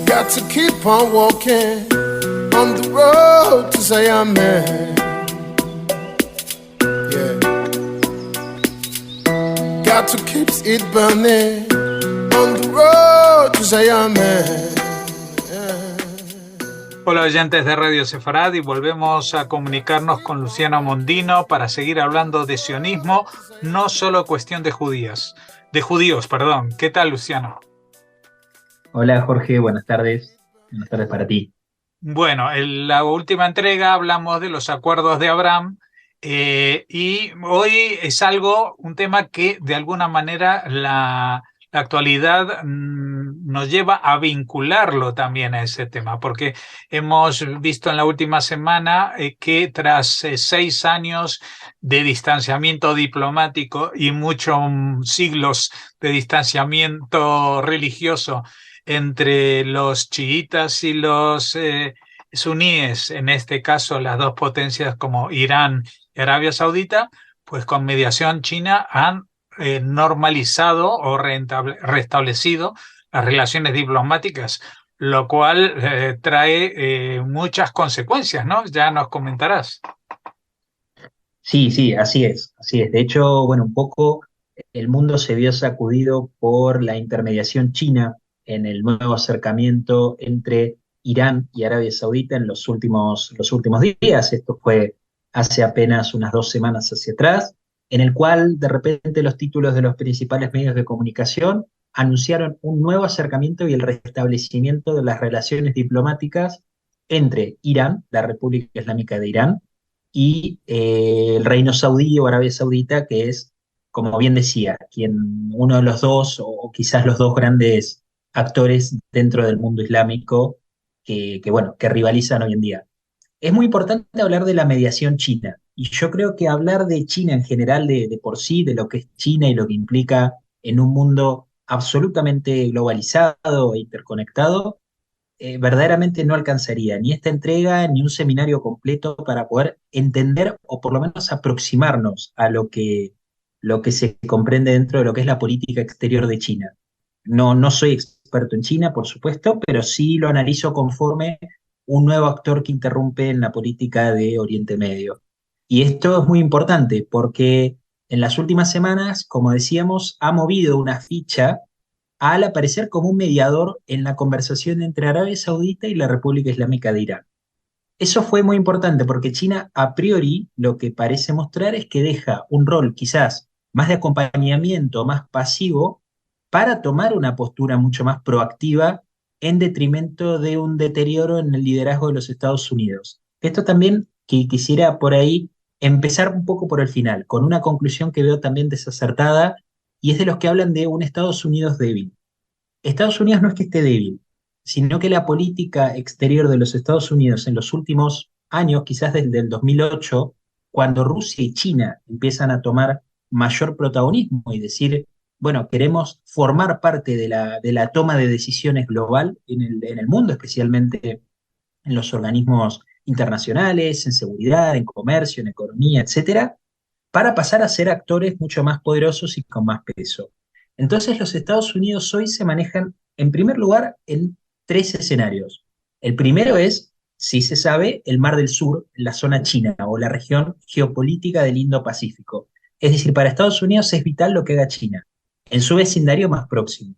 Got to keep on walking on the road to Zion, man. Yeah. Got to keep it burning on the road to Zion, man. Hola oyentes de Radio Sefarad y volvemos a comunicarnos con Luciano Mondino para seguir hablando de sionismo, no solo cuestión de judíos, perdón. ¿Qué tal, Luciano? Hola Jorge, buenas tardes. Buenas tardes para ti. Bueno, en la última entrega hablamos de los acuerdos de Abraham y hoy es un tema que de alguna manera la actualidad nos lleva a vincularlo también a ese tema, porque hemos visto en la última semana que tras 6 años de distanciamiento diplomático y muchos siglos de distanciamiento religioso entre los chiitas y los suníes, en este caso las dos potencias como Irán y Arabia Saudita, pues con mediación china han normalizado o restablecido las relaciones diplomáticas, lo cual trae muchas consecuencias, ¿no? Ya nos comentarás. Sí, así es, así es. De hecho, bueno, un poco el mundo se vio sacudido por la intermediación china en el nuevo acercamiento entre Irán y Arabia Saudita en los últimos días. Esto fue hace apenas unas 2 semanas hacia atrás, en el cual de repente los títulos de los principales medios de comunicación anunciaron un nuevo acercamiento y el restablecimiento de las relaciones diplomáticas entre Irán, la República Islámica de Irán, y el Reino Saudí o Arabia Saudita, que es, como bien decía, uno de los dos, o quizás los dos grandes actores dentro del mundo islámico bueno, que rivalizan hoy en día. Es muy importante hablar de la mediación china, y yo creo que hablar de China en general, de por sí, de lo que es China y lo que implica en un mundo absolutamente globalizado e interconectado, verdaderamente no alcanzaría ni esta entrega ni un seminario completo para poder entender o por lo menos aproximarnos a lo que se comprende dentro de lo que es la política exterior de China. No soy experto en China, por supuesto, pero sí lo analizo conforme un nuevo actor que interrumpe en la política de Oriente Medio. Y esto es muy importante porque en las últimas semanas, como decíamos, ha movido una ficha al aparecer como un mediador en la conversación entre Arabia Saudita y la República Islámica de Irán. Eso fue muy importante porque China a priori lo que parece mostrar es que deja un rol quizás más de acompañamiento, más pasivo, para tomar una postura mucho más proactiva en detrimento de un deterioro en el liderazgo de los Estados Unidos. Esto también que quisiera por ahí empezar un poco por el final, con una conclusión que veo también desacertada, y es de los que hablan de un Estados Unidos débil. Estados Unidos no es que esté débil, sino que la política exterior de los Estados Unidos en los últimos años, quizás desde el 2008, cuando Rusia y China empiezan a tomar mayor protagonismo y decir, bueno, queremos formar parte de la toma de decisiones global en el mundo, especialmente en los organismos internacionales, en seguridad, en comercio, en economía, etcétera, para pasar a ser actores mucho más poderosos y con más peso. Entonces los Estados Unidos hoy se manejan, en primer lugar, en 3 escenarios. El primero es, si se sabe, el Mar del Sur, la zona china o la región geopolítica del Indo-Pacífico. Es decir, para Estados Unidos es vital lo que haga China en su vecindario más próximo.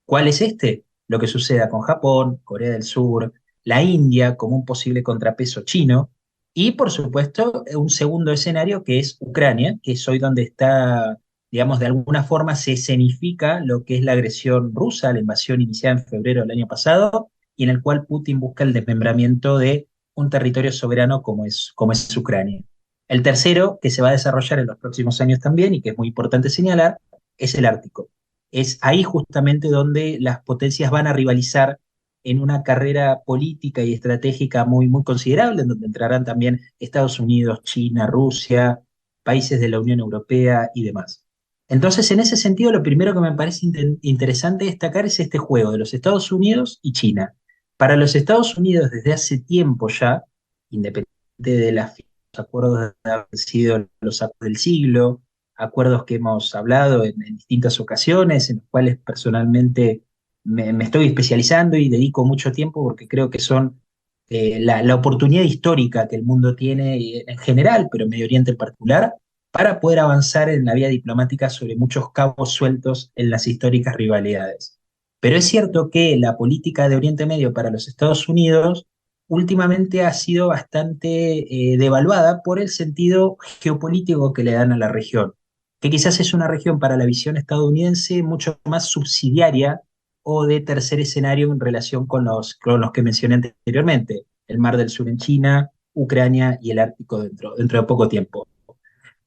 ¿Cuál es este? Lo que suceda con Japón, Corea del Sur, la India como un posible contrapeso chino, y por supuesto un segundo escenario que es Ucrania, que es hoy donde está, digamos, de alguna forma se escenifica lo que es la agresión rusa, la invasión iniciada en febrero del año pasado, y en el cual Putin busca el desmembramiento de un territorio soberano como es Ucrania. El tercero, que se va a desarrollar en los próximos años también, y que es muy importante señalar, es el Ártico. Es ahí justamente donde las potencias van a rivalizar en una carrera política y estratégica muy considerable, en donde entrarán también Estados Unidos, China, Rusia, países de la Unión Europea y demás. Entonces, en ese sentido, lo primero que me parece interesante destacar es este juego de los Estados Unidos y China. Para los Estados Unidos, desde hace tiempo ya, independiente de los acuerdos de haber sido los acuerdos del siglo, acuerdos que hemos hablado en distintas ocasiones, en los cuales personalmente me estoy especializando y dedico mucho tiempo porque creo que son la oportunidad histórica que el mundo tiene en general, pero en Medio Oriente en particular, para poder avanzar en la vía diplomática sobre muchos cabos sueltos en las históricas rivalidades. Pero es cierto que la política de Oriente Medio para los Estados Unidos últimamente ha sido bastante devaluada por el sentido geopolítico que le dan a la región, que quizás es una región para la visión estadounidense mucho más subsidiaria o de tercer escenario en relación con los que mencioné anteriormente, el Mar del Sur en China, Ucrania y el Ártico dentro de poco tiempo.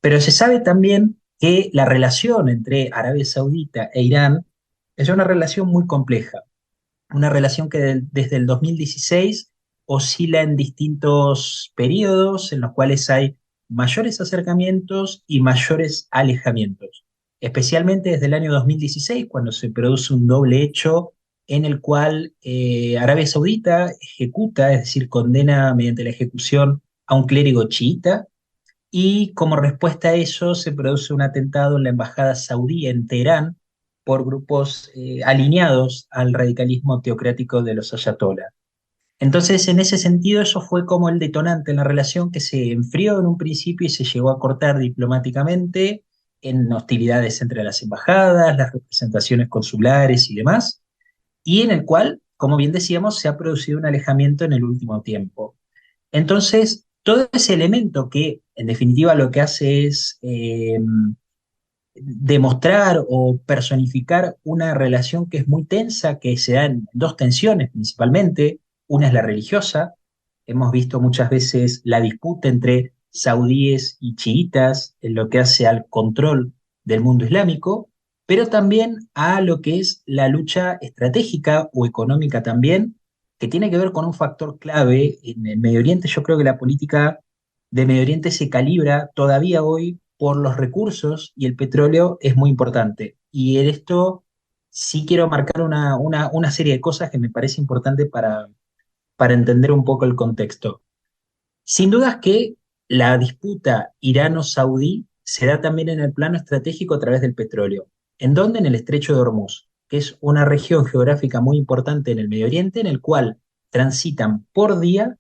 Pero se sabe también que la relación entre Arabia Saudita e Irán es una relación muy compleja, una relación que desde el 2016 oscila en distintos periodos en los cuales hay mayores acercamientos y mayores alejamientos, especialmente desde el año 2016, cuando se produce un doble hecho en el cual Arabia Saudita ejecuta, es decir, condena mediante la ejecución a un clérigo chiita, y como respuesta a eso se produce un atentado en la embajada saudí en Teherán por grupos alineados al radicalismo teocrático de los ayatolá. Entonces, en ese sentido, eso fue como el detonante en la relación que se enfrió en un principio y se llegó a cortar diplomáticamente en hostilidades entre las embajadas, las representaciones consulares y demás, y en el cual, como bien decíamos, se ha producido un alejamiento en el último tiempo. Entonces, todo ese elemento que en definitiva lo que hace es demostrar o personificar una relación que es muy tensa, que se da en dos tensiones principalmente. Una es la religiosa. Hemos visto muchas veces la disputa entre saudíes y chiitas en lo que hace al control del mundo islámico, pero también a lo que es la lucha estratégica o económica también, que tiene que ver con un factor clave en el Medio Oriente. Yo creo que la política de Medio Oriente se calibra todavía hoy por los recursos y el petróleo es muy importante. Y en esto sí quiero marcar una serie de cosas que me parece importante para entender un poco el contexto. Sin dudas que la disputa irano-saudí se da también en el plano estratégico a través del petróleo. ¿En dónde? En el Estrecho de Hormuz, que es una región geográfica muy importante en el Medio Oriente, en el cual transitan por día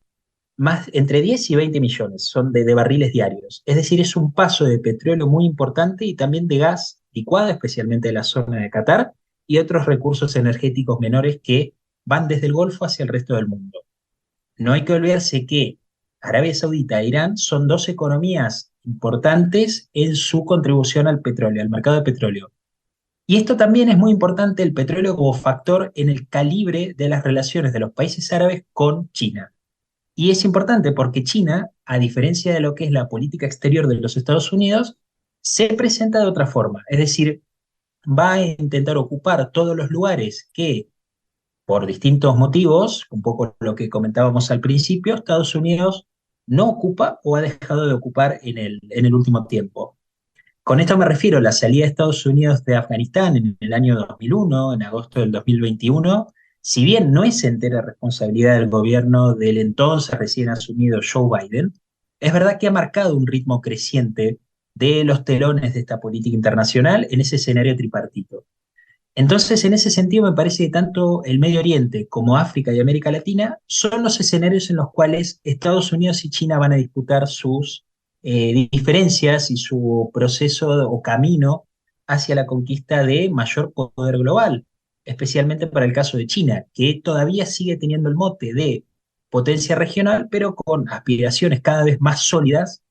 más entre 10 y 20 millones son de barriles diarios. Es decir, es un paso de petróleo muy importante y también de gas licuado, especialmente de la zona de Qatar, y otros recursos energéticos menores que van desde el Golfo hacia el resto del mundo. No hay que olvidarse que Arabia Saudita e Irán son dos economías importantes en su contribución al petróleo, al mercado de petróleo. Y esto también es muy importante, el petróleo como factor en el calibre de las relaciones de los países árabes con China. Y es importante porque China, a diferencia de lo que es la política exterior de los Estados Unidos, se presenta de otra forma. Es decir, va a intentar ocupar todos los lugares que, por distintos motivos, un poco lo que comentábamos al principio, Estados Unidos no ocupa o ha dejado de ocupar en el último tiempo. Con esto me refiero a la salida de Estados Unidos de Afganistán en el año 2001, en agosto del 2021. Si bien no es entera responsabilidad del gobierno del entonces recién asumido Joe Biden, es verdad que ha marcado un ritmo creciente de los telones de esta política internacional en ese escenario tripartito. Entonces, en ese sentido, me parece que tanto el Medio Oriente como África y América Latina son los escenarios en los cuales Estados Unidos y China van a disputar sus diferencias y su proceso o camino hacia la conquista de mayor poder global, especialmente para el caso de China, que todavía sigue teniendo el mote de potencia regional, pero con aspiraciones cada vez más sólidas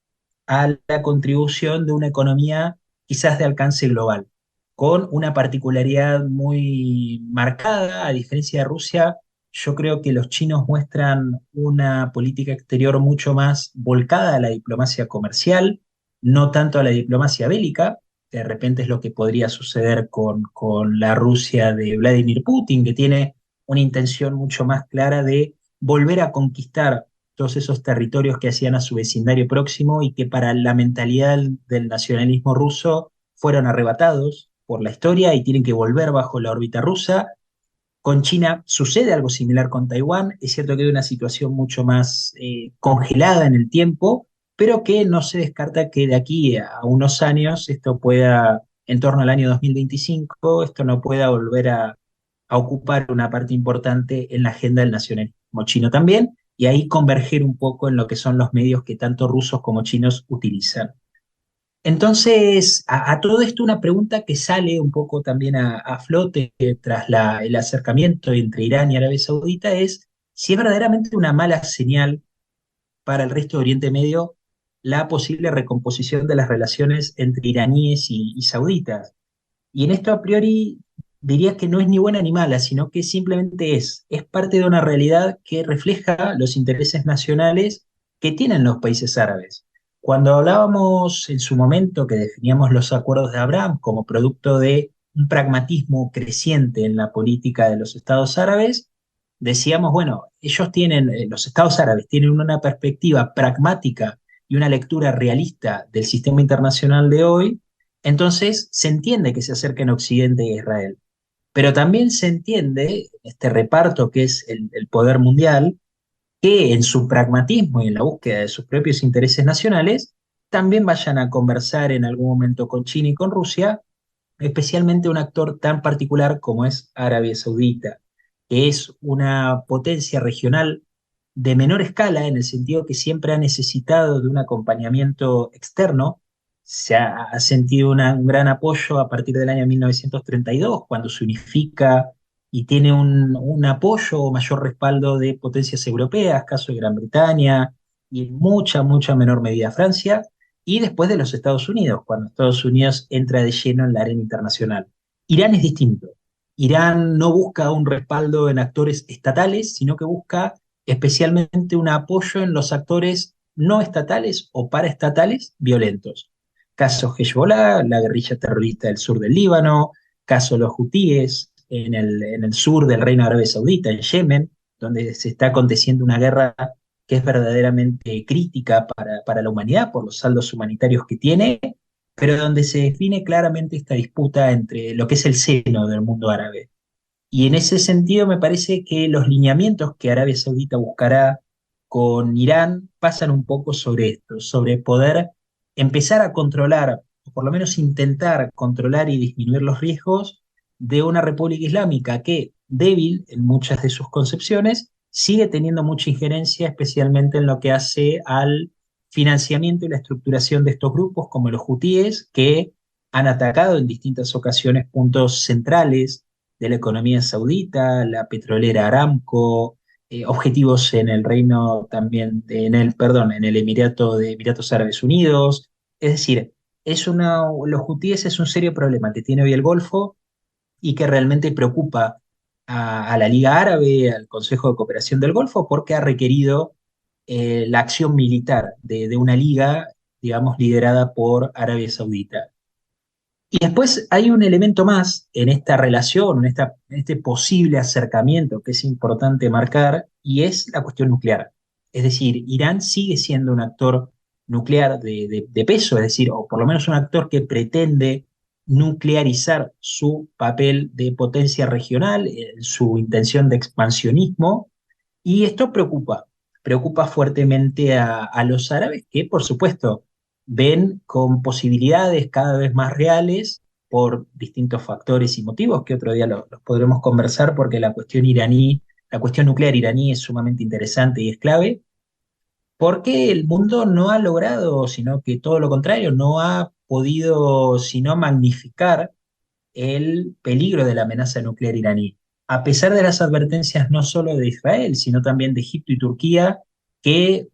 a la contribución de una economía quizás de alcance global, con una particularidad muy marcada, a diferencia de Rusia. Yo creo que los chinos muestran una política exterior mucho más volcada a la diplomacia comercial, no tanto a la diplomacia bélica. De repente es lo que podría suceder con la Rusia de Vladimir Putin, que tiene una intención mucho más clara de volver a conquistar todos esos territorios que hacían a su vecindario próximo y que para la mentalidad del nacionalismo ruso fueron arrebatados por la historia y tienen que volver bajo la órbita rusa. Con China sucede algo similar con Taiwán. Es cierto que hay una situación mucho más congelada en el tiempo, pero que no se descarta que de aquí a unos años esto pueda, en torno al año 2025, esto no pueda volver a ocupar una parte importante en la agenda del nacionalismo chino también, y ahí converger un poco en lo que son los medios que tanto rusos como chinos utilizan. Entonces, a todo esto una pregunta que sale un poco también a flote tras el acercamiento entre Irán y Arabia Saudita es si es verdaderamente una mala señal para el resto de Oriente Medio la posible recomposición de las relaciones entre iraníes y sauditas. Y en esto a priori diría que no es ni buena ni mala, sino que simplemente es parte de una realidad que refleja los intereses nacionales que tienen los países árabes. Cuando hablábamos en su momento que definíamos los acuerdos de Abraham como producto de un pragmatismo creciente en la política de los estados árabes, decíamos, bueno, ellos tienen, los estados árabes tienen una perspectiva pragmática y una lectura realista del sistema internacional de hoy, entonces se entiende que se acerquen a Occidente y a Israel. Pero también se entiende este reparto que es el poder mundial, que en su pragmatismo y en la búsqueda de sus propios intereses nacionales, también vayan a conversar en algún momento con China y con Rusia, especialmente un actor tan particular como es Arabia Saudita, que es una potencia regional de menor escala en el sentido que siempre ha necesitado de un acompañamiento externo. Ha sentido un gran apoyo a partir del año 1932, cuando se unifica y tiene un apoyo o mayor respaldo de potencias europeas, caso de Gran Bretaña y en mucha menor medida Francia, y después de los Estados Unidos, cuando Estados Unidos entra de lleno en la arena internacional. Irán es distinto. Irán no busca un respaldo en actores estatales, sino que busca especialmente un apoyo en los actores no estatales o paraestatales violentos. Caso Hezbollah, la guerrilla terrorista del sur del Líbano, caso los hutíes en el sur del Reino Árabe Saudita, en Yemen, donde se está aconteciendo una guerra que es verdaderamente crítica para la humanidad por los saldos humanitarios que tiene, pero donde se define claramente esta disputa entre lo que es el seno del mundo árabe. Y en ese sentido me parece que los lineamientos que Arabia Saudita buscará con Irán pasan un poco sobre esto, sobre poder empezar a controlar, o por lo menos intentar controlar y disminuir los riesgos de una república islámica que, débil en muchas de sus concepciones, sigue teniendo mucha injerencia, especialmente en lo que hace al financiamiento y la estructuración de estos grupos, como los hutíes, que han atacado en distintas ocasiones puntos centrales de la economía saudita, la petrolera Aramco, objetivos en el reino también, en el Emirato de Emiratos Árabes Unidos. Es decir, los hutíes es un serio problema que tiene hoy el Golfo y que realmente preocupa a la Liga Árabe, al Consejo de Cooperación del Golfo, porque ha requerido la acción militar de una liga, digamos, liderada por Arabia Saudita. Y después hay un elemento más en esta relación, en este posible acercamiento que es importante marcar, y es la cuestión nuclear. Es decir, Irán sigue siendo un actor nuclear de peso, es decir, o por lo menos un actor que pretende nuclearizar su papel de potencia regional, su intención de expansionismo, y esto preocupa fuertemente a los árabes, que por supuesto ven con posibilidades cada vez más reales por distintos factores y motivos que otro día los podremos conversar porque la cuestión nuclear iraní es sumamente interesante y es clave, porque el mundo no ha logrado, sino que todo lo contrario, no ha podido sino magnificar el peligro de la amenaza nuclear iraní, a pesar de las advertencias no solo de Israel, sino también de Egipto y Turquía, que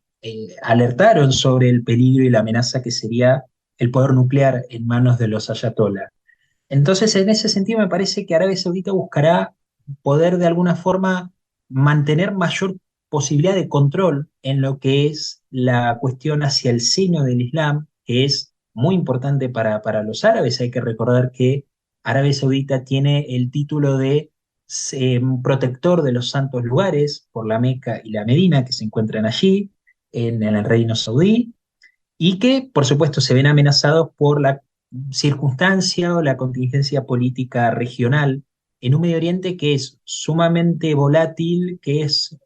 alertaron sobre el peligro y la amenaza que sería el poder nuclear en manos de los ayatollah. Entonces, en ese sentido, me parece que Arabia Saudita buscará poder de alguna forma mantener mayor posibilidad de control en lo que es la cuestión hacia el seno del Islam, que es muy importante para los árabes. Hay que recordar que Arabia Saudita tiene el título de protector de los santos lugares por la Meca y la Medina, que se encuentran allí, en el reino saudí, y que, por supuesto, se ven amenazados por la circunstancia o la contingencia política regional en un Medio Oriente que es sumamente volátil, que es,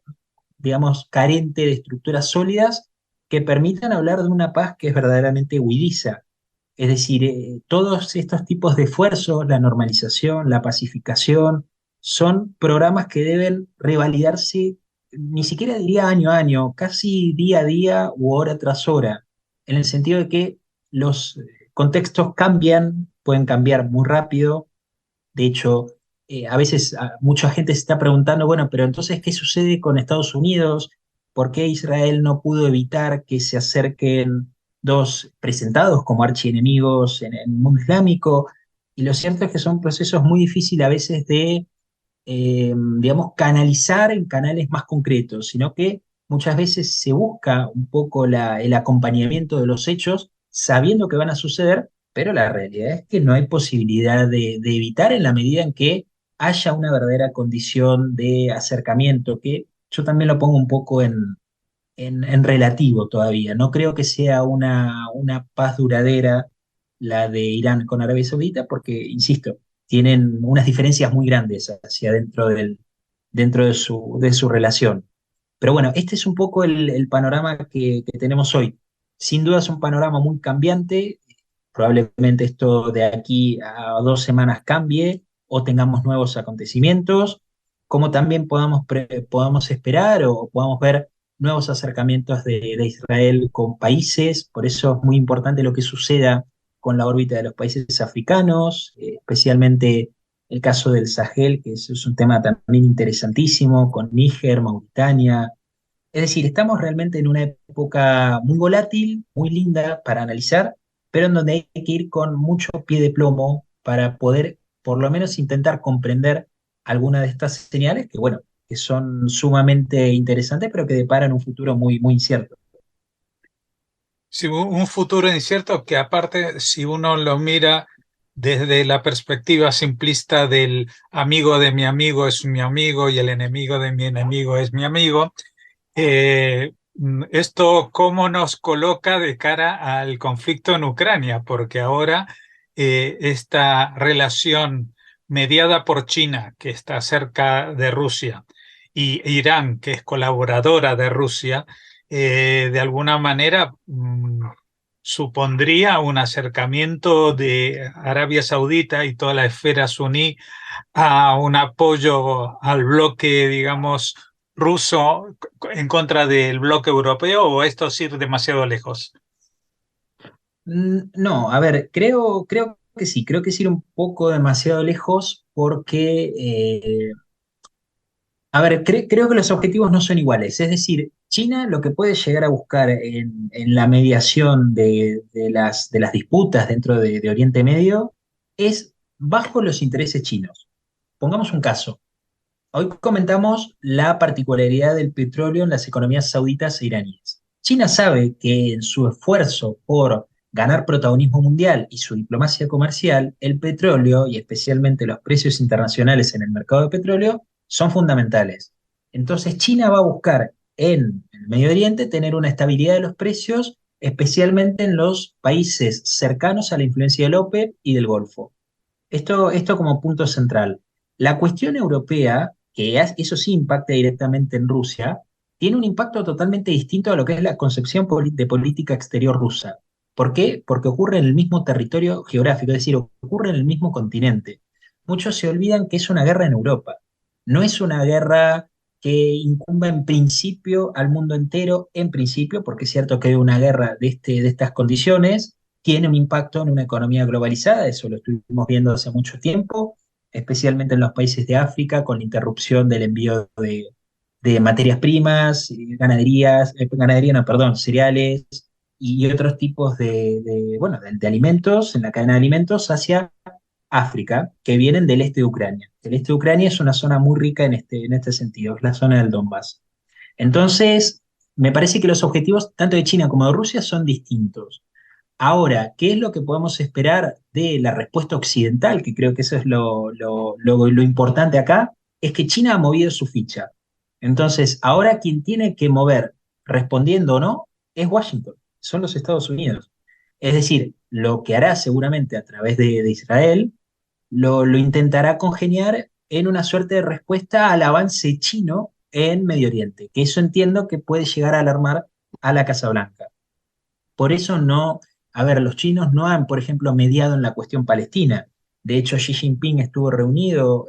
digamos, carente de estructuras sólidas que permitan hablar de una paz que es verdaderamente huidiza. Es decir, todos estos tipos de esfuerzos, la normalización, la pacificación, son programas que deben revalidarse, ni siquiera diría año a año, casi día a día u hora tras hora, en el sentido de que los contextos cambian, pueden cambiar muy rápido. De hecho, a veces mucha gente se está preguntando, bueno, pero entonces, ¿qué sucede con Estados Unidos? ¿Por qué Israel no pudo evitar que se acerquen dos presentados como archienemigos en el mundo islámico? Y lo cierto es que son procesos muy difíciles a veces de, digamos, canalizar en canales más concretos, sino que muchas veces se busca un poco el acompañamiento de los hechos sabiendo que van a suceder, pero la realidad es que no hay posibilidad de evitar en la medida en que haya una verdadera condición de acercamiento, que yo también lo pongo un poco en relativo todavía. No creo que sea una paz duradera la de Irán con Arabia Saudita, porque, insisto, tienen unas diferencias muy grandes hacia dentro de su relación. Pero bueno, este es un poco el panorama que tenemos hoy. Sin duda es un panorama muy cambiante. Probablemente esto de aquí a 2 semanas cambie o tengamos nuevos acontecimientos, como también podamos esperar o podamos ver nuevos acercamientos de Israel con países. Por eso es muy importante lo que suceda con la órbita de los países africanos, especialmente el caso del Sahel, que es un tema también interesantísimo, con Níger, Mauritania. Es decir, estamos realmente en una época muy volátil, muy linda para analizar, pero en donde hay que ir con mucho pie de plomo para poder, por lo menos, intentar comprender alguna de estas señales que, bueno, que son sumamente interesantes, pero que deparan un futuro muy, muy incierto. Sí, un futuro incierto que aparte, si uno lo mira desde la perspectiva simplista del amigo de mi amigo es mi amigo y el enemigo de mi enemigo es mi amigo, esto cómo nos coloca de cara al conflicto en Ucrania, porque ahora esta relación mediada por China, que está cerca de Rusia, y Irán, que es colaboradora de Rusia, de alguna manera supondría un acercamiento de Arabia Saudita y toda la esfera suní a un apoyo al bloque, digamos, ruso en contra del bloque europeo, o esto es ir demasiado lejos. No, a ver, creo que sí, creo que es ir un poco demasiado lejos porque a ver, creo que los objetivos no son iguales. Es decir, China lo que puede llegar a buscar en la mediación de las disputas dentro de Oriente Medio es bajo los intereses chinos. Pongamos un caso. Hoy comentamos la particularidad del petróleo en las economías sauditas e iraníes. China sabe que en su esfuerzo por ganar protagonismo mundial y su diplomacia comercial, el petróleo y especialmente los precios internacionales en el mercado de petróleo son fundamentales. Entonces China va a buscar en el Medio Oriente tener una estabilidad de los precios, especialmente en los países cercanos a la influencia del OPEP y del Golfo. Esto como punto central. La cuestión europea, eso sí impacta directamente en Rusia, tiene un impacto totalmente distinto a lo que es la concepción de política exterior rusa. ¿Por qué? Porque ocurre en el mismo territorio geográfico, es decir, ocurre en el mismo continente. Muchos se olvidan que es una guerra en Europa. No es una guerra que incumba en principio al mundo entero, en principio, porque es cierto que una guerra de estas condiciones tiene un impacto en una economía globalizada, eso lo estuvimos viendo hace mucho tiempo, especialmente en los países de África, con la interrupción del envío de materias primas, ganadería, no, perdón, cereales y otros tipos bueno, de alimentos, en la cadena de alimentos, hacia África, que vienen del este de Ucrania. El este de Ucrania es una zona muy rica en este sentido, es la zona del Donbass. Entonces, me parece que los objetivos tanto de China como de Rusia son distintos. Ahora, ¿qué es lo que podemos esperar de la respuesta occidental? Que creo que eso es lo importante acá, es que China ha movido su ficha. Entonces, ahora quien tiene que mover, respondiendo o no, es Washington, son los Estados Unidos. Es decir, lo que hará seguramente a través de Israel, lo intentará congeniar en una suerte de respuesta al avance chino en Medio Oriente, que eso entiendo que puede llegar a alarmar a la Casa Blanca. Por eso no, a ver, los chinos no han, por ejemplo, mediado en la cuestión palestina. De hecho, Xi Jinping estuvo reunido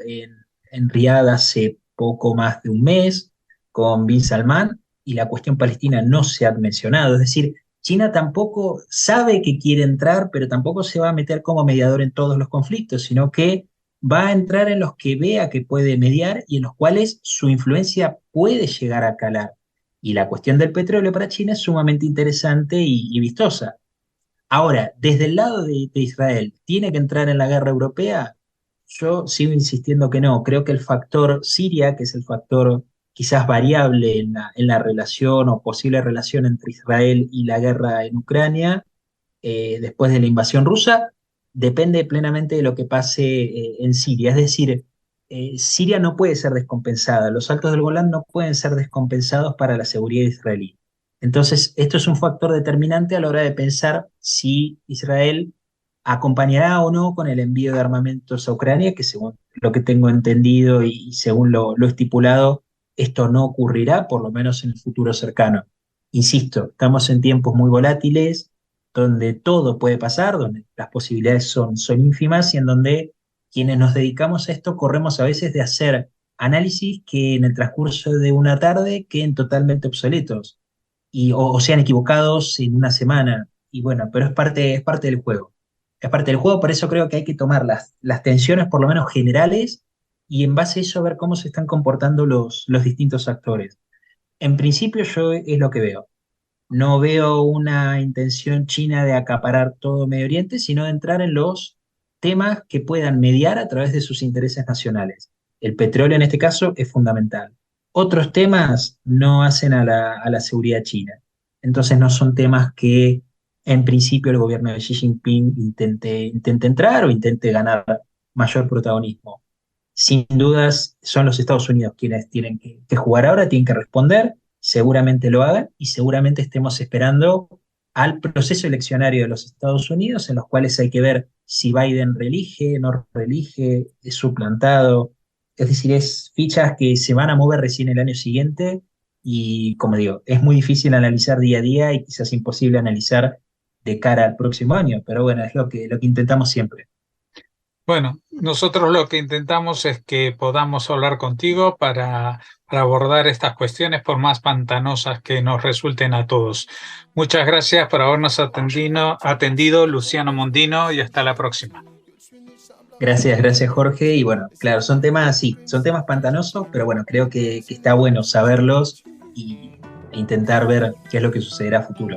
en Riad hace poco más de un mes con Bin Salman y la cuestión palestina no se ha mencionado. Es decir, China tampoco sabe que quiere entrar, pero tampoco se va a meter como mediador en todos los conflictos, sino que va a entrar en los que vea que puede mediar y en los cuales su influencia puede llegar a calar. Y la cuestión del petróleo para China es sumamente interesante y vistosa. Ahora, desde el lado de Israel, ¿tiene que entrar en la guerra europea? Yo sigo insistiendo que no. Creo que el factor Siria, que es el factor quizás variable en la relación o posible relación entre Israel y la guerra en Ucrania, después de la invasión rusa, depende plenamente de lo que pase en Siria. Es decir, Siria no puede ser descompensada. Los Altos del Golán no pueden ser descompensados para la seguridad israelí. Entonces, esto es un factor determinante a la hora de pensar si Israel acompañará o no con el envío de armamentos a Ucrania, que según lo que tengo entendido y según lo estipulado, esto no ocurrirá, por lo menos en el futuro cercano. Insisto, estamos en tiempos muy volátiles, donde todo puede pasar, donde las posibilidades son ínfimas y en donde quienes nos dedicamos a esto corremos a veces de hacer análisis que en el transcurso de una tarde queden totalmente obsoletos o sean equivocados en una semana. Y bueno, pero es parte del juego. Es parte del juego, por eso creo que hay que tomar las tensiones por lo menos generales y en base a eso ver cómo se están comportando los distintos actores. En principio yo es lo que veo. No veo una intención china de acaparar todo Medio Oriente, sino de entrar en los temas que puedan mediar a través de sus intereses nacionales. El petróleo en este caso es fundamental. Otros temas no hacen a la seguridad china. Entonces no son temas que en principio el gobierno de Xi Jinping intente entrar o intente ganar mayor protagonismo. Sin dudas son los Estados Unidos quienes tienen que jugar ahora, tienen que responder, seguramente lo hagan y seguramente estemos esperando al proceso eleccionario de los Estados Unidos, en los cuales hay que ver si Biden reelige, no reelige, es suplantado. Es decir, es fichas que se van a mover recién el año siguiente y, como digo, es muy difícil analizar día a día y quizás imposible analizar de cara al próximo año, pero bueno, es lo que intentamos siempre. Bueno, nosotros lo que intentamos es que podamos hablar contigo para abordar estas cuestiones por más pantanosas que nos resulten a todos. Muchas gracias por habernos atendido, Luciano Mondino, y hasta la próxima. Gracias Jorge. Y bueno, claro, son temas así, son temas pantanosos, pero bueno, creo que está bueno saberlos e intentar ver qué es lo que sucederá a futuro.